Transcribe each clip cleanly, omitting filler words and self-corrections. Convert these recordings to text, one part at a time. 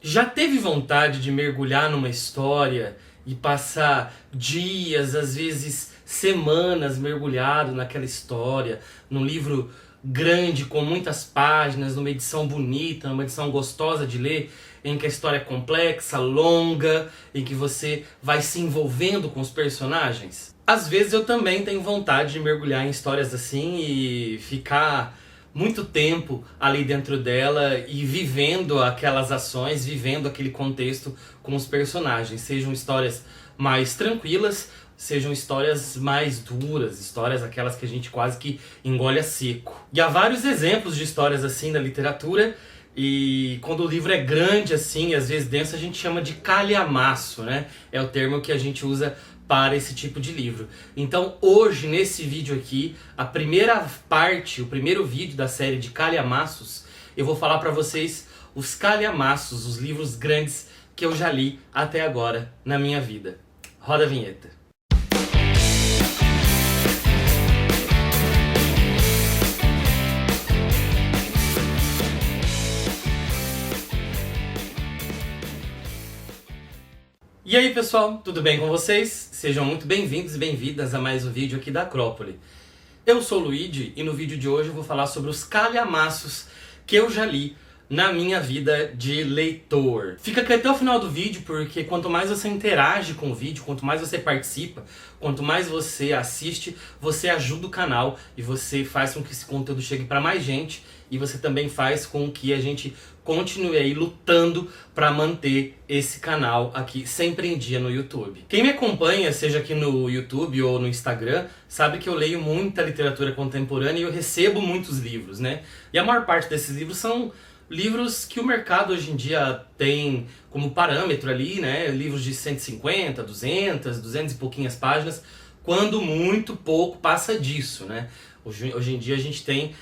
Já teve vontade de mergulhar numa história e passar dias, às vezes semanas mergulhado naquela história, num livro grande com muitas páginas, numa edição bonita, numa edição gostosa de ler, em que a história é complexa, longa, em que você vai se envolvendo com os personagens? Às vezes eu também tenho vontade de mergulhar em histórias assim e ficar muito tempo ali dentro dela e vivendo aquelas ações, vivendo aquele contexto com os personagens. Sejam histórias mais tranquilas, sejam histórias mais duras, histórias aquelas que a gente quase que engole a seco. E há vários exemplos de histórias assim na literatura, e quando o livro é grande assim, às vezes denso, a gente chama de calhamaço, né? É o termo que a gente usa para esse tipo de livro. Então hoje, nesse vídeo aqui, a primeira parte, o primeiro vídeo da série de calhamaços, eu vou falar para vocês os calhamaços, os livros grandes que eu já li até agora na minha vida. Roda a vinheta. E aí pessoal, tudo bem com vocês? Sejam muito bem-vindos e bem-vindas a mais um vídeo aqui da Acrópole. Eu sou o Luigi e no vídeo de hoje eu vou falar sobre os calhamaços que eu já li na minha vida de leitor. Fica aqui até o final do vídeo, porque quanto mais você interage com o vídeo, quanto mais você participa, quanto mais você assiste, você ajuda o canal e você faz com que esse conteúdo chegue para mais gente, e você também faz com que a gente continue aí lutando para manter esse canal aqui sempre em dia no YouTube. Quem me acompanha, seja aqui no YouTube ou no Instagram, sabe que eu leio muita literatura contemporânea e eu recebo muitos livros, né? E a maior parte desses livros são livros que o mercado hoje em dia tem como parâmetro ali, né? Livros de 150, 200 e pouquinhas páginas, quando muito pouco passa disso, né? Hoje em dia a gente tem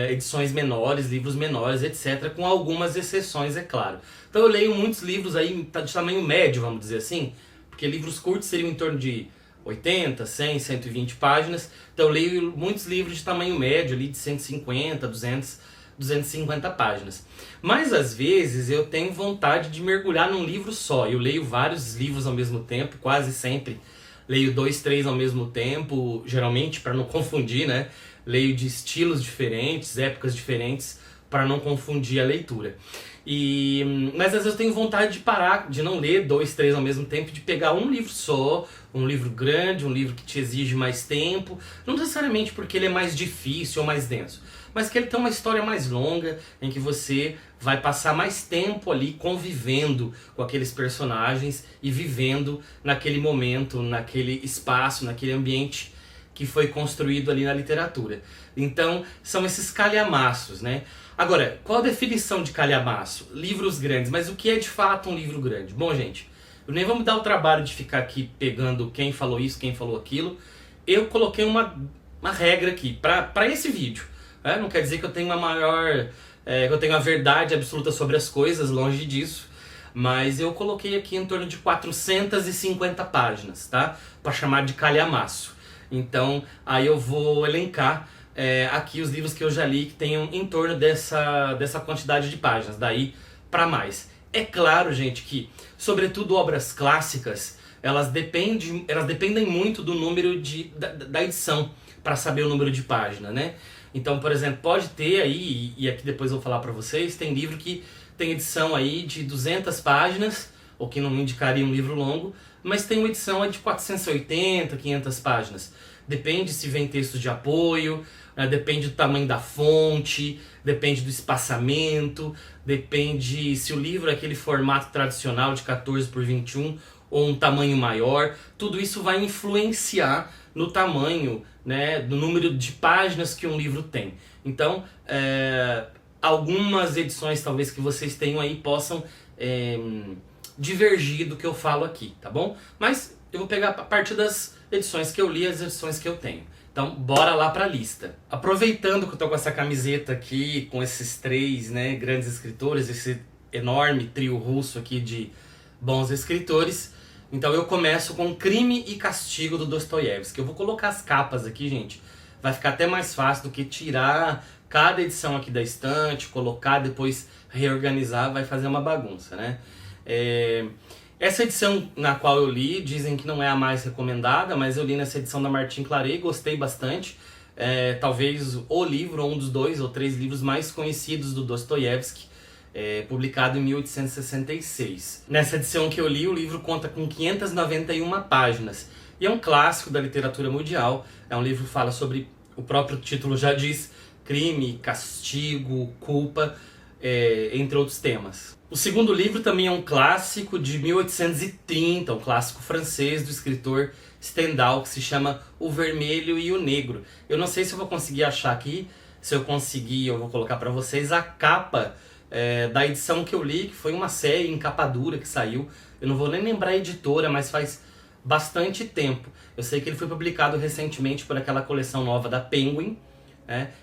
edições menores, livros menores, etc., com algumas exceções, é claro. Então eu leio muitos livros aí de tamanho médio, vamos dizer assim, porque livros curtos seriam em torno de 80, 100, 120 páginas. Então eu leio muitos livros de tamanho médio, ali de 150, 250 páginas. Mas às vezes eu tenho vontade de mergulhar num livro só. Eu leio vários livros ao mesmo tempo, quase sempre leio 2, 3 ao mesmo tempo, geralmente para não confundir, né? Leio de estilos diferentes, épocas diferentes, para não confundir a leitura. Mas às vezes eu tenho vontade de parar, de não ler 2, 3 ao mesmo tempo, de pegar um livro só, um livro grande, um livro que te exige mais tempo, não necessariamente porque ele é mais difícil ou mais denso, mas que ele tem uma história mais longa, em que você vai passar mais tempo ali convivendo com aqueles personagens e vivendo naquele momento, naquele espaço, naquele ambiente que foi construído ali na literatura. Então, são esses calhamaços, né? Agora, qual a definição de calhamaço? Livros grandes, mas o que é de fato um livro grande? Bom, gente, eu nem vou me dar o trabalho de ficar aqui pegando quem falou isso, quem falou aquilo. Eu coloquei uma regra aqui para esse vídeo. Não quer dizer que eu tenho que eu tenho a verdade absoluta sobre as coisas, longe disso. Mas eu coloquei aqui em torno de 450 páginas, tá? Para chamar de calhamaço. Então, aí eu vou elencar aqui os livros que eu já li que tenham em torno dessa quantidade de páginas, daí para mais. É claro, gente, que, sobretudo obras clássicas, elas dependem muito do número da edição, para saber o número de página, né? Então, por exemplo, pode ter aí, e aqui depois eu vou falar para vocês, tem livro que tem edição aí de 200 páginas, o que não me indicaria um livro longo, mas tem uma edição aí de 480, 500 páginas. Depende se vem textos de apoio, depende do tamanho da fonte, depende do espaçamento, depende se o livro é aquele formato tradicional de 14 por 21 ou um tamanho maior. Tudo isso vai influenciar no tamanho, né, do número de páginas que um livro tem. Então, algumas edições talvez que vocês tenham aí possam divergir do que eu falo aqui, tá bom? Mas eu vou pegar a partir das edições que eu li, as edições que eu tenho. Então, bora lá para a lista. Aproveitando que eu tô com essa camiseta aqui, com esses 3, né, grandes escritores, esse enorme trio russo aqui de bons escritores, então eu começo com Crime e Castigo do Dostoiévski. Eu vou colocar as capas aqui, gente. Vai ficar até mais fácil do que tirar cada edição aqui da estante, colocar, depois reorganizar, vai fazer uma bagunça, né? Essa edição na qual eu li, dizem que não é a mais recomendada, mas eu li nessa edição da Martin Claret e gostei bastante. Talvez o livro, um dos 2 ou 3 livros mais conhecidos do Dostoiévski, publicado em 1866. Nessa edição que eu li, o livro conta com 591 páginas e é um clássico da literatura mundial. É um livro que fala sobre, o próprio título já diz, crime, castigo, culpa, entre outros temas. O segundo livro também é um clássico de 1830, um clássico francês do escritor Stendhal, que se chama O Vermelho e o Negro. Eu não sei se eu vou conseguir achar aqui, se eu conseguir eu vou colocar para vocês a capa da edição que eu li, que foi uma série em capa dura que saiu. Eu não vou nem lembrar a editora, mas faz bastante tempo. Eu sei que ele foi publicado recentemente por aquela coleção nova da Penguin,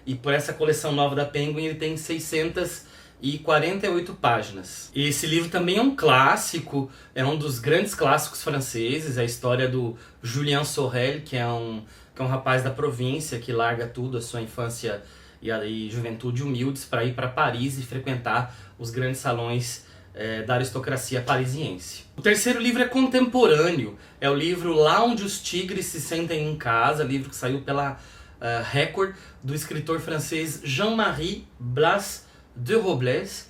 e por essa coleção nova da Penguin ele tem 648 páginas. E esse livro também é um clássico, é um dos grandes clássicos franceses, é a história do Julien Sorel, que é um rapaz da província que larga tudo, a sua infância e juventude humildes, para ir para Paris e frequentar os grandes salões da aristocracia parisiense. O terceiro livro é contemporâneo, é o livro Lá Onde os Tigres se Sentem em Casa, livro que saiu pela Record, do escritor francês Jean-Marie Blas de Robles.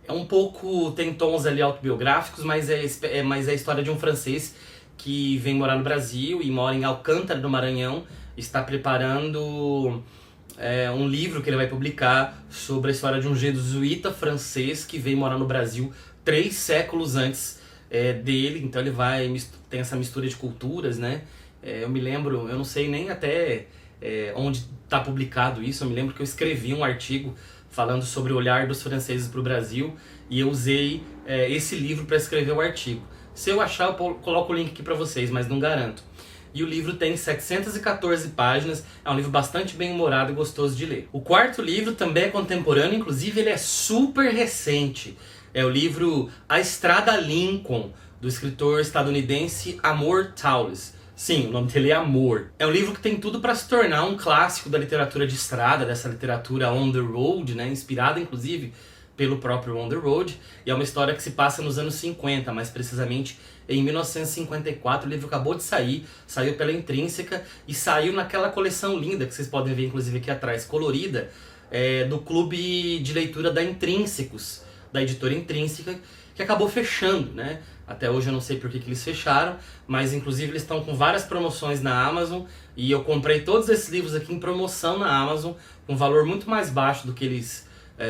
Um pouco, tem tons ali autobiográficos, mas é a história de um francês que vem morar no Brasil e mora em Alcântara do Maranhão, está preparando um livro que ele vai publicar sobre a história de um jesuíta francês que veio morar no Brasil 3 séculos antes dele. Então ele tem essa mistura de culturas, né? Eu me lembro, eu não sei nem até onde está publicado isso, eu me lembro que eu escrevi um artigo falando sobre o olhar dos franceses para o Brasil e eu usei esse livro para escrever o artigo. Se eu achar, eu coloco o link aqui para vocês, mas não garanto. E o livro tem 714 páginas, é um livro bastante bem-humorado e gostoso de ler. O quarto livro também é contemporâneo, inclusive ele é super recente. É o livro A Estrada Lincoln, do escritor estadunidense Amor Towles. Sim, o nome dele é Amor. É um livro que tem tudo para se tornar um clássico da literatura de estrada, dessa literatura on the road, né? Inspirada inclusive pelo próprio On the Road. E é uma história que se passa nos anos 50, mais precisamente em 1954. O livro acabou de sair, saiu pela Intrínseca e saiu naquela coleção linda que vocês podem ver inclusive aqui atrás, colorida, do clube de leitura da Intrínsecos, da editora Intrínseca, que acabou fechando, né? Até hoje eu não sei por que eles fecharam, mas inclusive eles estão com várias promoções na Amazon e eu comprei todos esses livros aqui em promoção na Amazon, com um valor muito mais baixo do que eles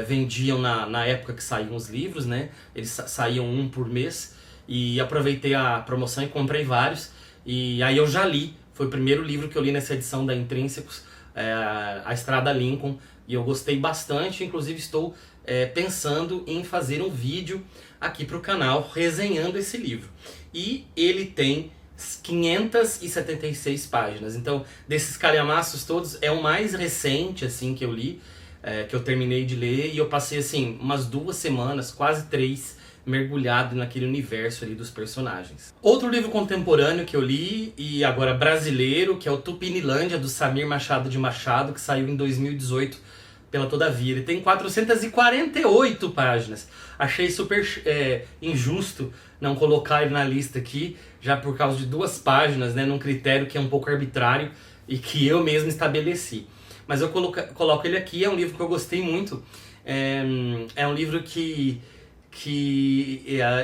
vendiam na época que saíam os livros, né? Eles saíam um por mês e aproveitei a promoção e comprei vários. E aí eu já li, foi o primeiro livro que eu li nessa edição da Intrínsecos, A Estrada Lincoln, e eu gostei bastante, inclusive estou pensando em fazer um vídeo aqui para o canal resenhando esse livro. E ele tem 576 páginas, então desses calhamaços todos é o mais recente assim que eu li, que eu terminei de ler, e eu passei assim umas 2 semanas, quase 3, mergulhado naquele universo ali dos personagens. Outro livro contemporâneo que eu li, e agora brasileiro, que é o Tupinilândia, do Samir Machado de Machado, que saiu em 2018 pela Todavia. Ele tem 448 páginas. Achei super injusto não colocar ele na lista aqui, já por causa de 2 páginas, né, num critério que é um pouco arbitrário e que eu mesmo estabeleci. Mas eu coloco ele aqui, é um livro que eu gostei muito. É um livro que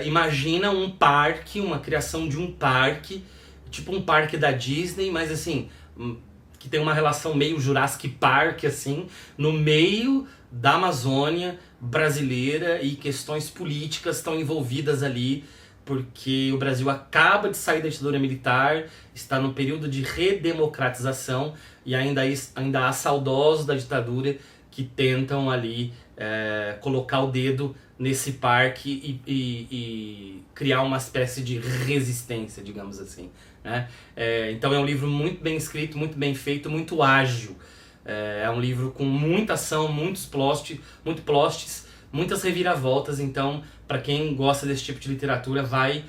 imagina um parque, uma criação de um parque, tipo um parque da Disney, mas assim, que tem uma relação meio Jurassic Park, assim, no meio da Amazônia brasileira, e questões políticas estão envolvidas ali, porque o Brasil acaba de sair da ditadura militar, está no período de redemocratização, e ainda há saudosos da ditadura que tentam ali colocar o dedo nesse parque e criar uma espécie de resistência, digamos assim, né? Então é um livro muito bem escrito, muito bem feito, muito ágil. É um livro com muita ação, muitos plots, muitas reviravoltas, então para quem gosta desse tipo de literatura vai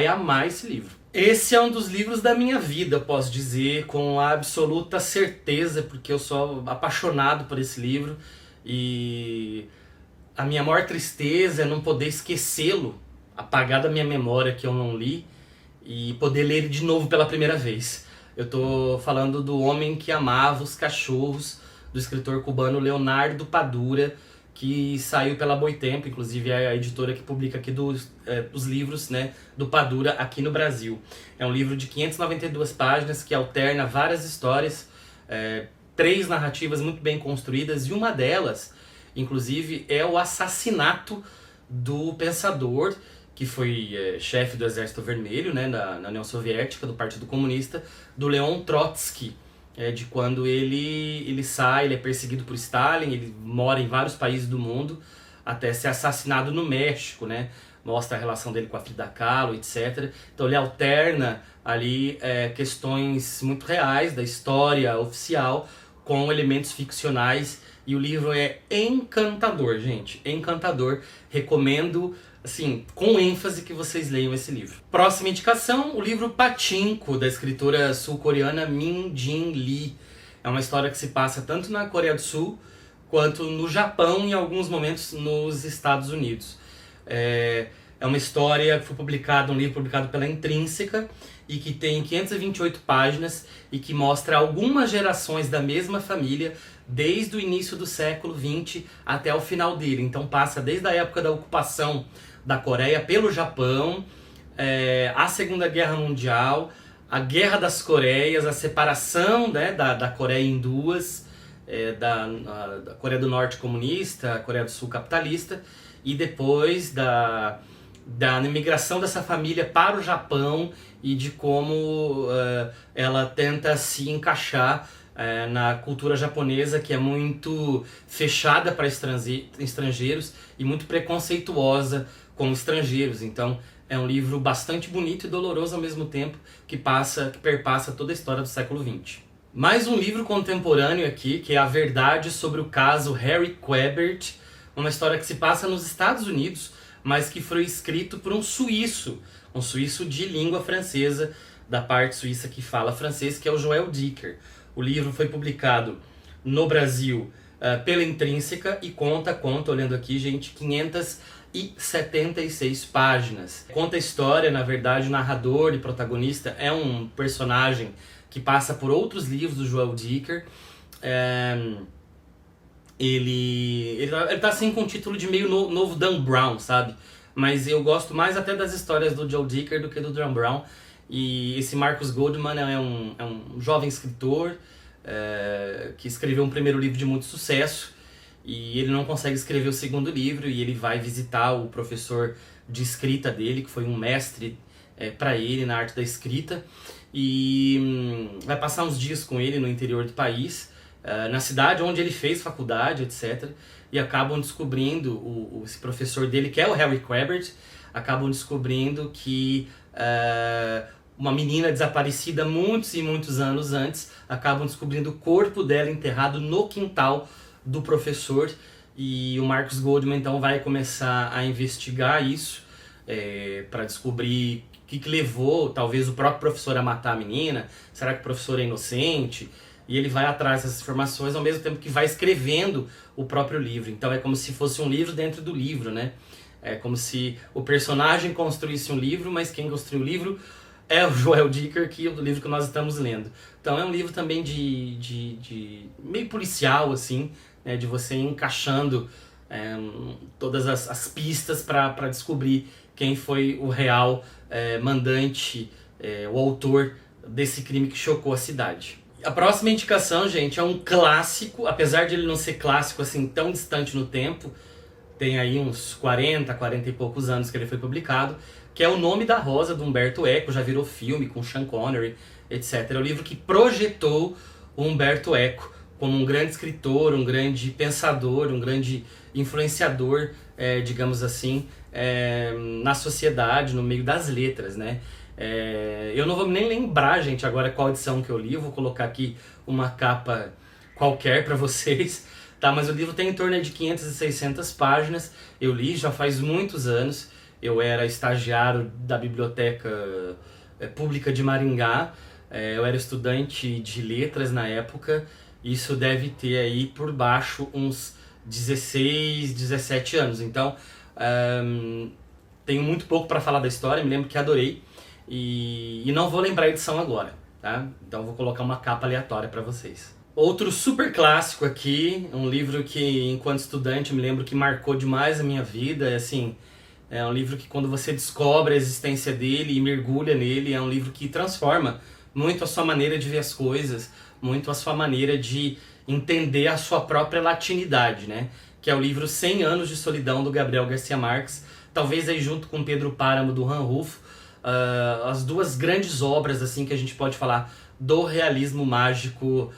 amar esse livro. Esse é um dos livros da minha vida, posso dizer, com absoluta certeza, porque eu sou apaixonado por esse livro e a minha maior tristeza é não poder esquecê-lo, apagar da minha memória que eu não li e poder ler ele de novo pela primeira vez. Eu tô falando do Homem que Amava os Cachorros, do escritor cubano Leonardo Padura, que saiu pela Boitempo, inclusive é a editora que publica aqui os livros, né, do Padura aqui no Brasil. É um livro de 592 páginas que alterna várias histórias, 3 narrativas muito bem construídas, e uma delas, inclusive, é o assassinato do pensador, que foi chefe do Exército Vermelho, né, na União Soviética, do Partido Comunista, do Leon Trotsky, de quando ele sai, ele é perseguido por Stalin, ele mora em vários países do mundo, até ser assassinado no México, né? Mostra a relação dele com a Frida Kahlo, etc. Então ele alterna ali questões muito reais da história oficial com elementos ficcionais, e o livro é encantador, gente, encantador. Recomendo, assim, com ênfase, que vocês leiam esse livro. Próxima indicação, o livro Pachinko, da escritora sul-coreana Min Jin Lee. É uma história que se passa tanto na Coreia do Sul, quanto no Japão e em alguns momentos nos Estados Unidos. É uma história que foi publicada, um livro publicado pela Intrínseca, e que tem 528 páginas e que mostra algumas gerações da mesma família desde o início do século XX até o final dele. Então passa desde a época da ocupação da Coreia pelo Japão, a Segunda Guerra Mundial, a Guerra das Coreias, a separação, né, da Coreia em duas, da Coreia do Norte comunista, a Coreia do Sul capitalista, e depois da imigração dessa família para o Japão e de como ela tenta se encaixar na cultura japonesa, que é muito fechada para estrangeiros e muito preconceituosa com estrangeiros. Então é um livro bastante bonito e doloroso ao mesmo tempo, que perpassa toda a história do século XX. Mais um livro contemporâneo aqui, que é A Verdade sobre o Caso Harry Quebert, uma história que se passa nos Estados Unidos, mas que foi escrito por um suíço de língua francesa, da parte suíça que fala francês, que é o Joël Dicker. O livro foi publicado no Brasil pela Intrínseca e conta, olhando aqui, gente, 576 páginas. Conta a história, na verdade, o narrador e protagonista é um personagem que passa por outros livros do Joël Dicker. Ele tá assim com o título de meio novo Dan Brown, sabe? Mas eu gosto mais até das histórias do Joe Dicker do que do Dan Brown. E esse Marcus Goldman é um jovem escritor que escreveu um primeiro livro de muito sucesso, e ele não consegue escrever o segundo livro, e ele vai visitar o professor de escrita dele, que foi um mestre para ele na arte da escrita, e vai passar uns dias com ele no interior do país, na cidade onde ele fez faculdade, etc. E acabam descobrindo, esse professor dele, que é o Harry Quebert, acabam descobrindo que uma menina desaparecida muitos e muitos anos antes, acabam descobrindo o corpo dela enterrado no quintal do professor, e o Marcus Goldman então vai começar a investigar isso para descobrir o que levou talvez o próprio professor a matar a menina. Será que o professor é inocente? E ele vai atrás dessas informações ao mesmo tempo que vai escrevendo o próprio livro. Então é como se fosse um livro dentro do livro, né? É como se o personagem construísse um livro, mas quem construiu o livro é o Joël Dicker, que é o livro que nós estamos lendo. Então é um livro também de meio policial, assim, né? De você ir encaixando todas as pistas para descobrir quem foi o real mandante, o autor desse crime que chocou a cidade. A próxima indicação, gente, é um clássico, apesar de ele não ser clássico assim tão distante no tempo, tem aí uns 40 e poucos anos que ele foi publicado, que é O Nome da Rosa, do Umberto Eco, já virou filme com Sean Connery, etc. É o livro que projetou o Umberto Eco como um grande escritor, um grande pensador, um grande influenciador, digamos assim, na sociedade, no meio das letras, né? Eu não vou nem lembrar, gente, agora qual edição que eu li. Eu vou colocar aqui uma capa qualquer para vocês. tá? Mas o livro tem em torno de 500 e 600 páginas. Eu li já faz muitos anos. Eu era estagiário da Biblioteca Pública de Maringá. Eu era estudante de letras na época. Isso deve ter aí por baixo uns 16, 17 anos. Então, tenho muito pouco para falar da história. Me lembro que adorei. E não vou lembrar a edição agora, tá? Então vou colocar uma capa aleatória para vocês. Outro super clássico aqui, um livro que enquanto estudante me lembro que marcou demais a minha vida. Assim, é um livro que quando você descobre a existência dele e mergulha nele, é um livro que transforma muito a sua maneira de ver as coisas, muito a sua maneira de entender a sua própria latinidade, né? Que é o livro 100 Anos de Solidão, do Gabriel Garcia Marques, talvez aí junto com Pedro Páramo, do Han Rufo, as duas grandes obras assim que a gente pode falar do realismo mágico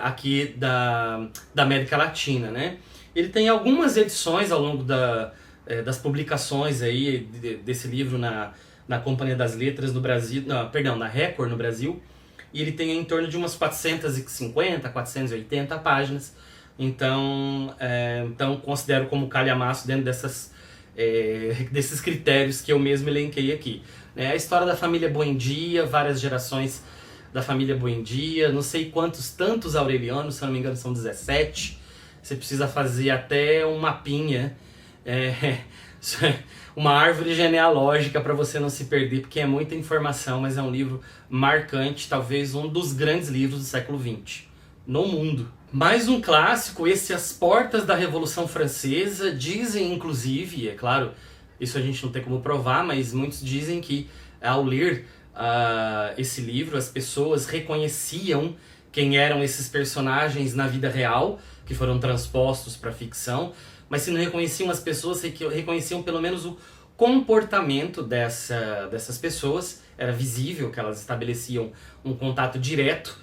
aqui da América Latina, né? Ele tem algumas edições ao longo das publicações aí desse livro na Companhia das Letras no Brasil, na Record no Brasil, e ele tem em torno de umas 450, 480 páginas, então considero como calhamaço dentro desses critérios que eu mesmo elenquei aqui. A história da família Buendia, várias gerações da família Buendia, não sei tantos aurelianos, se eu não me engano são 17, você precisa fazer até um mapinha, uma árvore genealógica para você não se perder, porque é muita informação, mas é um livro marcante, talvez um dos grandes livros do século XX no mundo. Mais um clássico, esse As Portas da Revolução Francesa. Dizem, inclusive, é claro, isso a gente não tem como provar, mas muitos dizem que ao ler esse livro, as pessoas reconheciam quem eram esses personagens na vida real, que foram transpostos para a ficção, mas se não reconheciam as pessoas, reconheciam pelo menos o comportamento dessas pessoas. Era visível que elas estabeleciam um contato direto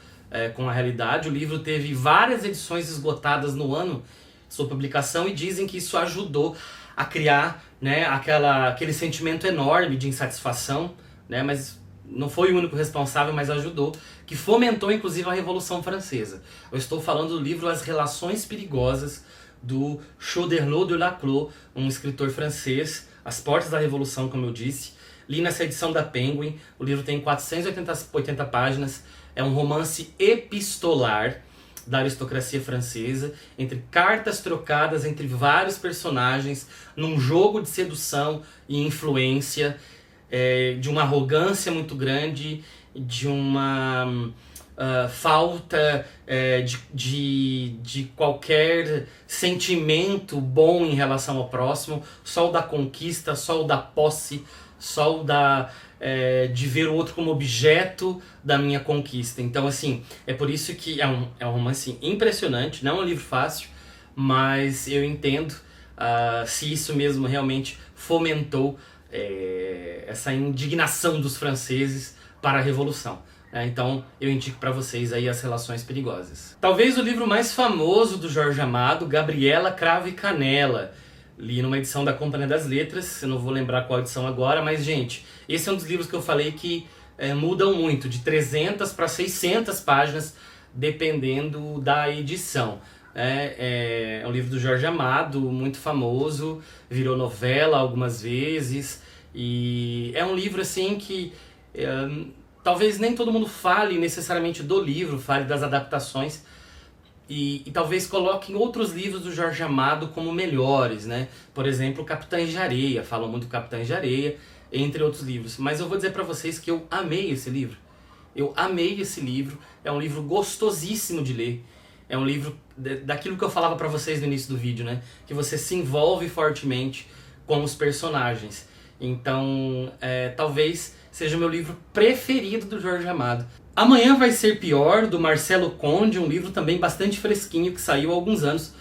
com a realidade. O livro teve várias edições esgotadas no ano de sua publicação e dizem que isso ajudou a criar, né, aquele sentimento enorme de insatisfação, né, mas não foi o único responsável, mas ajudou, que fomentou inclusive a Revolução Francesa. Eu estou falando do livro As Relações Perigosas, do Choderlos de Laclos, um escritor francês. As Portas da Revolução, como eu disse. Li nessa edição da Penguin. O livro tem 480 páginas. É um romance epistolar da aristocracia francesa, entre cartas trocadas entre vários personagens, num jogo de sedução e influência, de uma arrogância muito grande, de uma falta de qualquer sentimento bom em relação ao próximo, só o da conquista, só o da posse, só o de ver o outro como objeto da minha conquista. Então, assim, é por isso que é um romance impressionante, não é um livro fácil, mas eu entendo se isso mesmo realmente fomentou essa indignação dos franceses para a Revolução. Então eu indico para vocês aí As Relações Perigosas. Talvez o livro mais famoso do Jorge Amado, Gabriela, Cravo e Canela. Li numa edição da Companhia das Letras, eu não vou lembrar qual edição agora, mas gente, esse é um dos livros que eu falei que mudam muito, de 300 para 600 páginas, dependendo da edição. É um livro do Jorge Amado, muito famoso, virou novela algumas vezes, e é um livro assim que talvez nem todo mundo fale necessariamente do livro, fale das adaptações, e talvez coloquem outros livros do Jorge Amado como melhores, né? Por exemplo, Capitães de Areia, falam muito do Capitães de Areia, entre outros livros. Mas eu vou dizer para vocês que eu amei esse livro. Eu amei esse livro, é um livro gostosíssimo de ler. É um livro daquilo que eu falava para vocês no início do vídeo, né? Que você se envolve fortemente com os personagens. Então, talvez seja o meu livro preferido do Jorge Amado. Amanhã Vai Ser Pior, do Marcelo Conde, um livro também bastante fresquinho, que saiu há alguns anos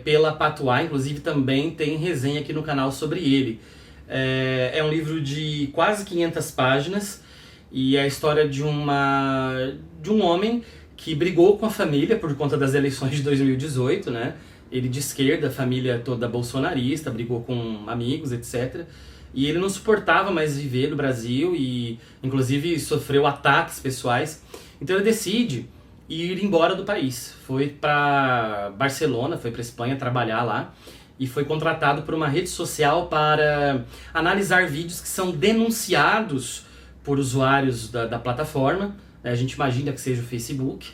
pela Patuá, inclusive também tem resenha aqui no canal sobre ele. É um livro de quase 500 páginas e é a história de um homem que brigou com a família por conta das eleições de 2018, né? Ele de esquerda, a família toda bolsonarista, brigou com amigos, etc. E ele não suportava mais viver no Brasil e, inclusive, sofreu ataques pessoais. Então ele decide e ir embora do país. Foi para Barcelona, foi para Espanha trabalhar lá e foi contratado por uma rede social para analisar vídeos que são denunciados por usuários da plataforma, né? A gente imagina que seja o Facebook,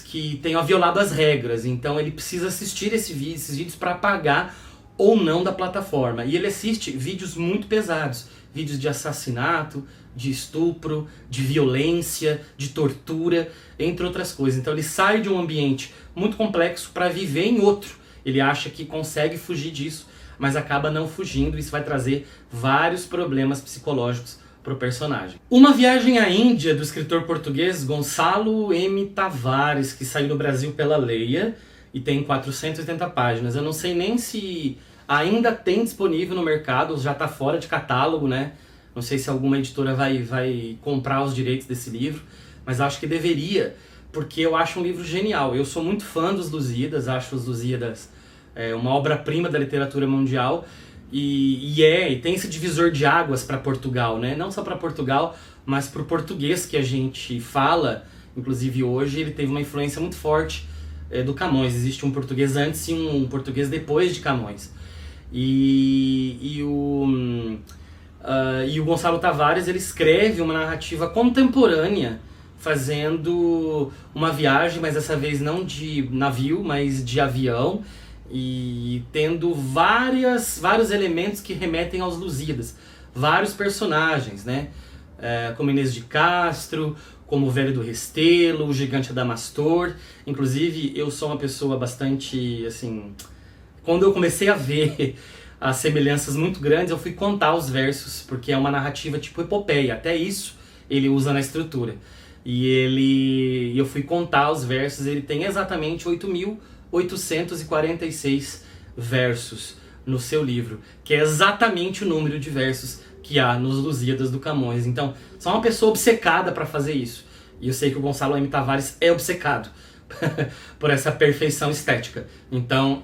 que tenham violado as regras. Então ele precisa assistir esses vídeos para pagar ou não da plataforma. E ele assiste vídeos muito pesados, vídeos de assassinato, de estupro, de violência, de tortura, entre outras coisas. Então ele sai de um ambiente muito complexo para viver em outro. Ele acha que consegue fugir disso, mas acaba não fugindo. Isso vai trazer vários problemas psicológicos para o personagem. Uma Viagem à Índia, do escritor português Gonçalo M. Tavares, que saiu no Brasil pela Leia e tem 480 páginas. Eu não sei nem se ainda tem disponível no mercado, já está fora de catálogo, né? Não sei se alguma editora vai comprar os direitos desse livro, mas acho que deveria, porque eu acho um livro genial. Eu sou muito fã dos Lusíadas, acho os Lusíadas uma obra-prima da literatura mundial, e tem esse divisor de águas para Portugal, né? Não só para Portugal, mas para o português que a gente fala. Inclusive hoje ele teve uma influência muito forte do Camões. Existe um português antes e um português depois de Camões. E o Gonçalo Tavares, ele escreve uma narrativa contemporânea, fazendo uma viagem, mas dessa vez não de navio, mas de avião, e tendo vários elementos que remetem aos Lusíadas, vários personagens, né? Como Inês de Castro, como o Velho do Restelo, o Gigante Adamastor. Inclusive, eu sou uma pessoa bastante, assim... Quando eu comecei a ver as semelhanças muito grandes, eu fui contar os versos, porque é uma narrativa tipo epopeia, até isso ele usa na estrutura. E eu fui contar os versos, ele tem exatamente 8.846 versos no seu livro, que é exatamente o número de versos que há nos Lusíadas do Camões. Então, só uma pessoa obcecada para fazer isso. E eu sei que o Gonçalo M. Tavares é obcecado por essa perfeição estética. Então,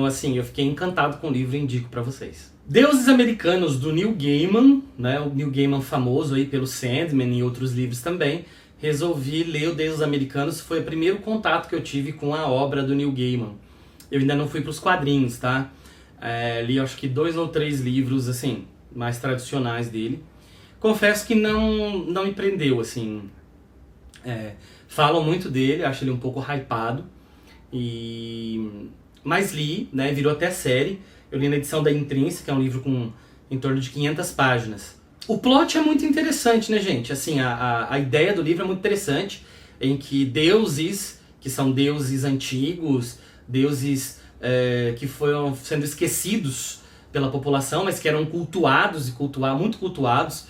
assim, eu fiquei encantado com o livro e indico para vocês. Deuses Americanos, do Neil Gaiman, né? O Neil Gaiman famoso aí pelo Sandman e outros livros também. Resolvi ler o Deuses Americanos, foi o primeiro contato que eu tive com a obra do Neil Gaiman. Eu ainda não fui para os quadrinhos, tá? Li acho que 2 ou 3 livros, assim, mais tradicionais dele. Confesso que não me prendeu, assim. Falam muito dele, acho ele um pouco hypado. Mas li, né? Virou até série. Eu li na edição da Intrínseca, que é um livro com em torno de 500 páginas. O plot é muito interessante, né, gente? Assim, a ideia do livro é muito interessante, em que deuses, que são deuses antigos, deuses que foram sendo esquecidos pela população, mas que eram cultuados muito cultuados,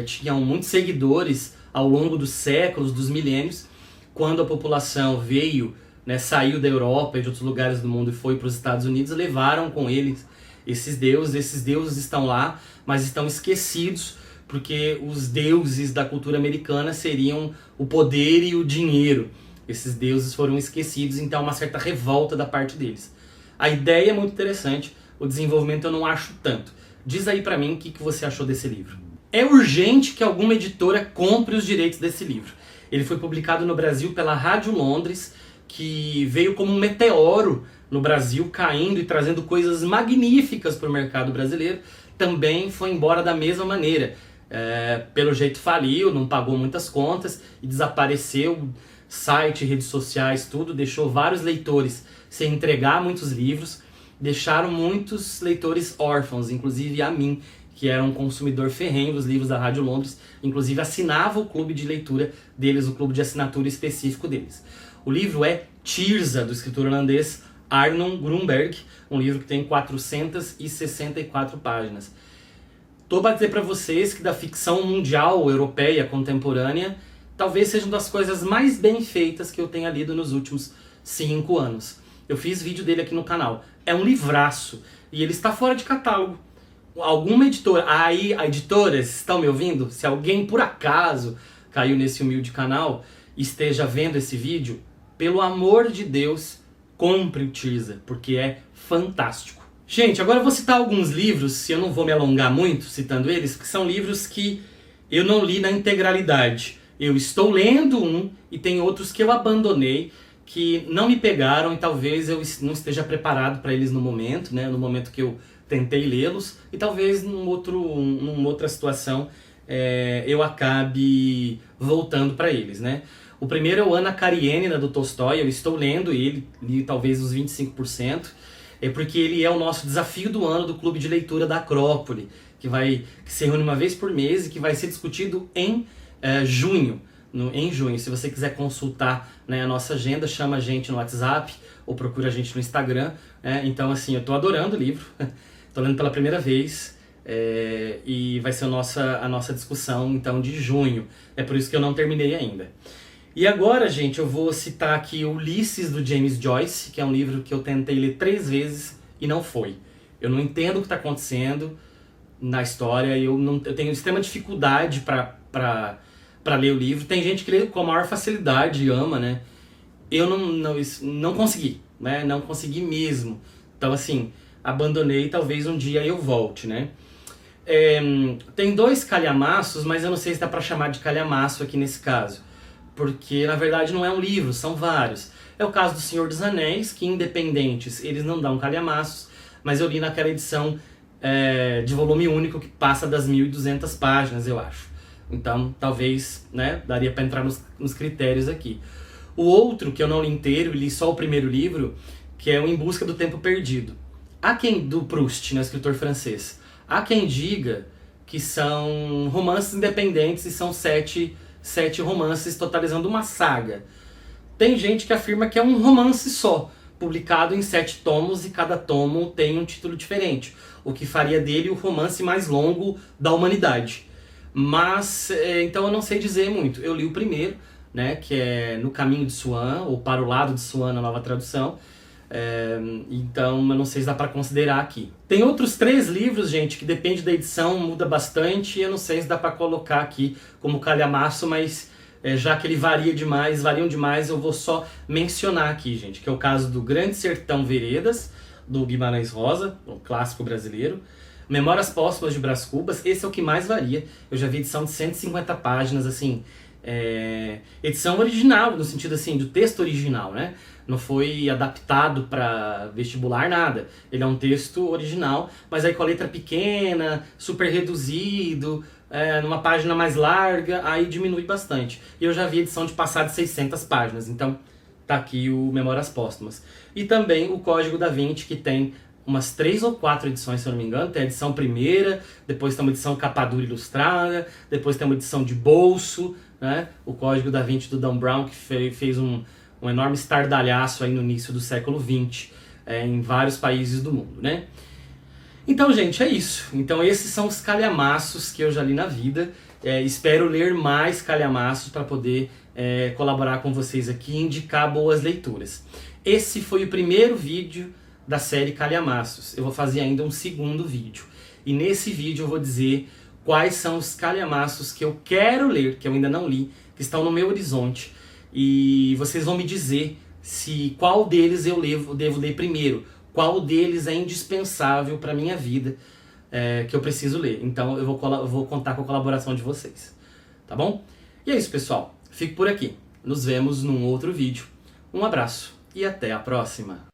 tinham muitos seguidores ao longo dos séculos, dos milênios. Quando a população veio, né, saiu da Europa e de outros lugares do mundo e foi para os Estados Unidos, levaram com eles esses deuses estão lá, mas estão esquecidos, porque os deuses da cultura americana seriam o poder e o dinheiro. Esses deuses foram esquecidos, então há uma certa revolta da parte deles. A ideia é muito interessante, o desenvolvimento eu não acho tanto. Diz aí pra mim o que você achou desse livro. É urgente que alguma editora compre os direitos desse livro. Ele foi publicado no Brasil pela Rádio Londres, que veio como um meteoro no Brasil, caindo e trazendo coisas magníficas para o mercado brasileiro. Também foi embora da mesma maneira. Pelo jeito faliu, não pagou muitas contas e desapareceu. Site, redes sociais, tudo, deixou vários leitores sem entregar muitos livros, deixaram muitos leitores órfãos, inclusive a mim, que era um consumidor ferrenho dos livros da Rádio Londres, inclusive assinava o clube de leitura deles, o clube de assinatura específico deles. O livro é Tirza, do escritor holandês Arnon Grunberg, um livro que tem 464 páginas. Estou para dizer para vocês que da ficção mundial europeia contemporânea, talvez seja uma das coisas mais bem feitas que eu tenha lido nos últimos 5 anos. Eu fiz vídeo dele aqui no canal. É um livraço e ele está fora de catálogo. Alguma editora, editoras, estão me ouvindo? Se alguém por acaso caiu nesse humilde canal e esteja vendo esse vídeo, pelo amor de Deus, compre o Tirza, porque é fantástico. Gente, agora eu vou citar alguns livros, se eu não vou me alongar muito citando eles, que são livros que eu não li na integralidade. eu estou lendo um e tem outros que eu abandonei, que não me pegaram e talvez eu não esteja preparado para eles no momento, né? No momento que eu tentei lê-los, e talvez numa outra situação eu acabe voltando para eles, né? O primeiro é o Anna Karenina, do Tolstói. Eu estou lendo ele, li talvez uns 25%, porque ele é o nosso desafio do ano do Clube de Leitura da Acrópole, que se reúne uma vez por mês e que vai ser discutido em junho. Em junho, se você quiser consultar, né, a nossa agenda, chama a gente no WhatsApp ou procura a gente no Instagram. Então, assim, eu tô adorando o livro, tô lendo pela primeira vez, e vai ser a nossa discussão, então, de junho. É por isso que eu não terminei ainda. E agora, gente, eu vou citar aqui Ulisses, do James Joyce, que é um livro que eu tentei ler 3 vezes e não foi. Eu não entendo o que está acontecendo na história, eu tenho extrema dificuldade para ler o livro. Tem gente que lê com a maior facilidade e ama, né? Eu não consegui, né? Não consegui mesmo. Então, assim, abandonei, talvez um dia eu volte, né? Tem 2 calhamaços, mas eu não sei se dá para chamar de calhamaço aqui nesse caso, porque na verdade não é um livro, são vários. É o caso do Senhor dos Anéis, que independentes, eles não dão calhamaços, mas eu li naquela edição de volume único que passa das 1.200 páginas, eu acho. Então, talvez, né, daria para entrar nos critérios aqui. O outro, que eu não li inteiro, li só o primeiro livro, que é o Em Busca do Tempo Perdido. Do Proust, né, escritor francês. Há quem diga que são romances independentes e são 7 romances totalizando uma saga. Tem gente que afirma que é um romance só, publicado em 7 tomos, e cada tomo tem um título diferente, o que faria dele o romance mais longo da humanidade. Mas, então eu não sei dizer muito. Eu li o primeiro, né, que é No Caminho de Swan, ou Para o Lado de Swan, na nova tradução. Então eu não sei se dá para considerar aqui. Tem outros 3 livros, gente, que depende da edição, muda bastante, e eu não sei se dá para colocar aqui como calhamaço, mas já que variam demais, eu vou só mencionar aqui, gente, que é o caso do Grande Sertão Veredas, do Guimarães Rosa, um clássico brasileiro. Memórias Póstumas de Brás Cubas, esse é o que mais varia. Eu já vi edição de 150 páginas, assim, edição original, no sentido assim, do texto original, né? Não foi adaptado para vestibular, nada. Ele é um texto original, mas aí com a letra pequena, super reduzido, numa página mais larga, aí diminui bastante. E eu já vi edição de passar de 600 páginas, então tá aqui o Memórias Póstumas. E também o Código da Vinci, que tem umas 3 ou 4 edições, se eu não me engano. Tem a edição primeira, depois tem uma edição capa dura ilustrada, depois tem uma edição de bolso, né? O Código da Vinci do Dan Brown, que fez um enorme estardalhaço aí no início do século XX, em vários países do mundo, né? Então, gente, é isso. Então esses são os calhamaços que eu já li na vida. Espero ler mais calhamaços para poder colaborar com vocês aqui e indicar boas leituras. Esse foi o primeiro vídeo da série Calhamaços. Eu vou fazer ainda um segundo vídeo. E nesse vídeo eu vou dizer quais são os calhamaços que eu quero ler, que eu ainda não li, que estão no meu horizonte. E vocês vão me dizer qual deles eu devo ler primeiro, qual deles é indispensável para a minha vida, que eu preciso ler. Então eu vou contar com a colaboração de vocês. Tá bom? E é isso, pessoal. Fico por aqui. Nos vemos num outro vídeo. Um abraço e até a próxima.